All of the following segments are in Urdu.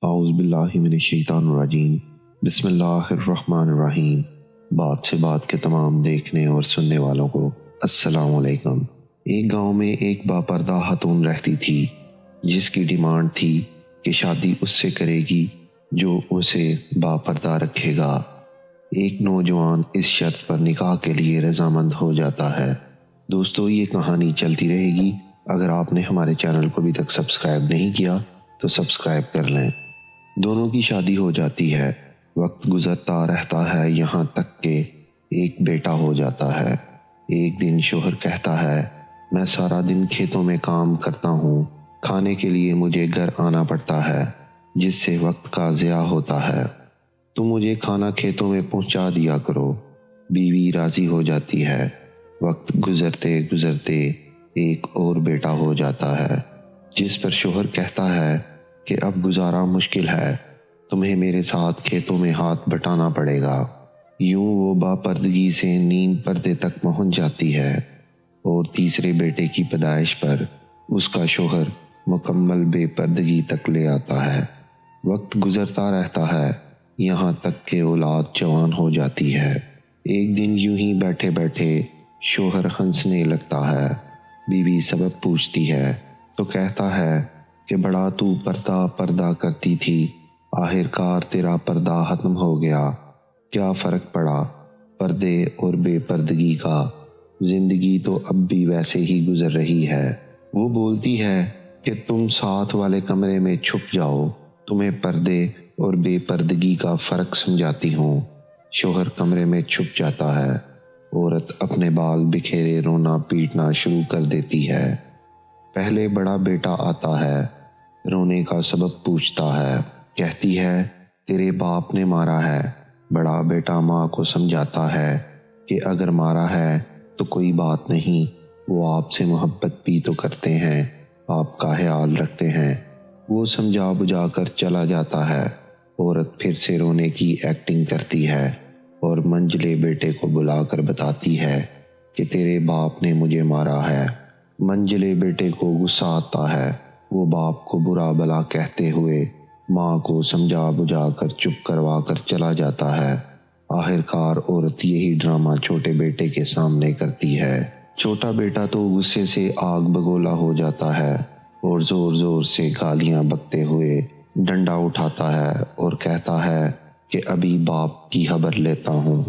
اعوذ باللہ من الشیطان الرجیم، بسم اللہ الرحمن الرحیم۔ بات سے بات کے تمام دیکھنے اور سننے والوں کو السلام علیکم۔ ایک گاؤں میں ایک باپردہ خاتون رہتی تھی جس کی ڈیمانڈ تھی کہ شادی اس سے کرے گی جو اسے باپردہ رکھے گا۔ ایک نوجوان اس شرط پر نکاح کے لیے رضامند ہو جاتا ہے۔ دوستو، یہ کہانی چلتی رہے گی۔ اگر آپ نے ہمارے چینل کو ابھی تک سبسکرائب نہیں کیا تو سبسکرائب کر لیں۔ دونوں کی شادی ہو جاتی ہے۔ وقت گزرتا رہتا ہے یہاں تک کہ ایک بیٹا ہو جاتا ہے۔ ایک دن شوہر کہتا ہے، میں سارا دن کھیتوں میں کام کرتا ہوں، کھانے کے لیے مجھے گھر آنا پڑتا ہے جس سے وقت کا ضیاع ہوتا ہے، تو مجھے کھانا کھیتوں میں پہنچا دیا کرو۔ بیوی راضی ہو جاتی ہے۔ وقت گزرتے گزرتے ایک اور بیٹا ہو جاتا ہے جس پر شوہر کہتا ہے کہ اب گزارا مشکل ہے، تمہیں میرے ساتھ کھیتوں میں ہاتھ بٹانا پڑے گا۔ یوں وہ باپردگی سے نیم پردے تک پہنچ جاتی ہے اور تیسرے بیٹے کی پیدائش پر اس کا شوہر مکمل بے پردگی تک لے آتا ہے۔ وقت گزرتا رہتا ہے یہاں تک کہ اولاد جوان ہو جاتی ہے۔ ایک دن یوں ہی بیٹھے بیٹھے شوہر ہنسنے لگتا ہے۔ بیوی سبب پوچھتی ہے تو کہتا ہے کہ بڑا تو پردہ پردہ کرتی تھی، آخر کار تیرا پردہ ختم ہو گیا، کیا فرق پڑا پردے اور بے پردگی کا، زندگی تو اب بھی ویسے ہی گزر رہی ہے۔ وہ بولتی ہے کہ تم ساتھ والے کمرے میں چھپ جاؤ، تمہیں پردے اور بے پردگی کا فرق سمجھاتی ہوں۔ شوہر کمرے میں چھپ جاتا ہے۔ عورت اپنے بال بکھیرے رونا پیٹنا شروع کر دیتی ہے۔ پہلے بڑا بیٹا آتا ہے، رونے کا سبب پوچھتا ہے، کہتی ہے تیرے باپ نے مارا ہے۔ بڑا بیٹا ماں کو سمجھاتا ہے کہ اگر مارا ہے تو کوئی بات نہیں، وہ آپ سے محبت بھی تو کرتے ہیں، آپ کا خیال رکھتے ہیں۔ وہ سمجھا بجھا کر چلا جاتا ہے۔ عورت پھر سے رونے کی ایکٹنگ کرتی ہے اور منجلے بیٹے کو بلا کر بتاتی ہے کہ تیرے باپ نے مجھے مارا ہے۔ منجلے بیٹے کو غصہ آتا ہے۔ وہ باپ کو برا بھلا کہتے ہوئے ماں کو سمجھا بجھا کر چپ کروا کر چلا جاتا ہے۔ آخر کار عورت یہی ڈرامہ چھوٹے بیٹے کے سامنے کرتی ہے۔ چھوٹا بیٹا تو غصے سے آگ بگولا ہو جاتا ہے اور زور زور سے گالیاں بکتے ہوئے ڈنڈا اٹھاتا ہے اور کہتا ہے کہ ابھی باپ کی خبر لیتا ہوں۔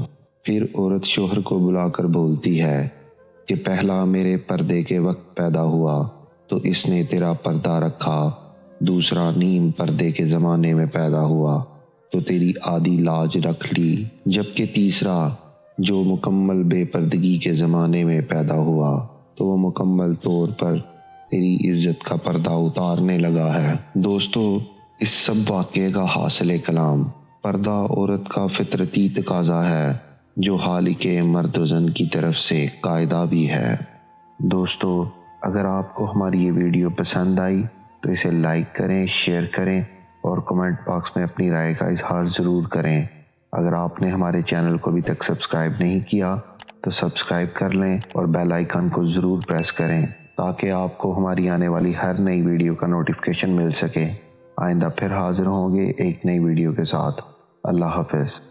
پھر عورت شوہر کو بلا کر بولتی ہے کہ پہلا میرے پردے کے وقت پیدا ہوا تو اس نے تیرا پردہ رکھا، دوسرا نیم پردے کے زمانے میں پیدا ہوا تو تیری آدھی لاج رکھ لی، جبکہ تیسرا جو مکمل بے پردگی کے زمانے میں پیدا ہوا تو وہ مکمل طور پر تیری عزت کا پردہ اتارنے لگا ہے۔ دوستو، اس سب واقعے کا حاصل کلام پردہ عورت کا فطرتی تقاضا ہے جو خالق مرد و زن کی طرف سے قاعدہ بھی ہے۔ دوستو، اگر آپ کو ہماری یہ ویڈیو پسند آئی تو اسے لائک کریں، شیئر کریں اور کمنٹ باکس میں اپنی رائے کا اظہار ضرور کریں۔ اگر آپ نے ہمارے چینل کو ابھی تک سبسکرائب نہیں کیا تو سبسکرائب کر لیں اور بیل آئیکن کو ضرور پریس کریں تاکہ آپ کو ہماری آنے والی ہر نئی ویڈیو کا نوٹیفیکیشن مل سکے۔ آئندہ پھر حاضر ہوں گے ایک نئی ویڈیو کے ساتھ۔ اللہ حافظ۔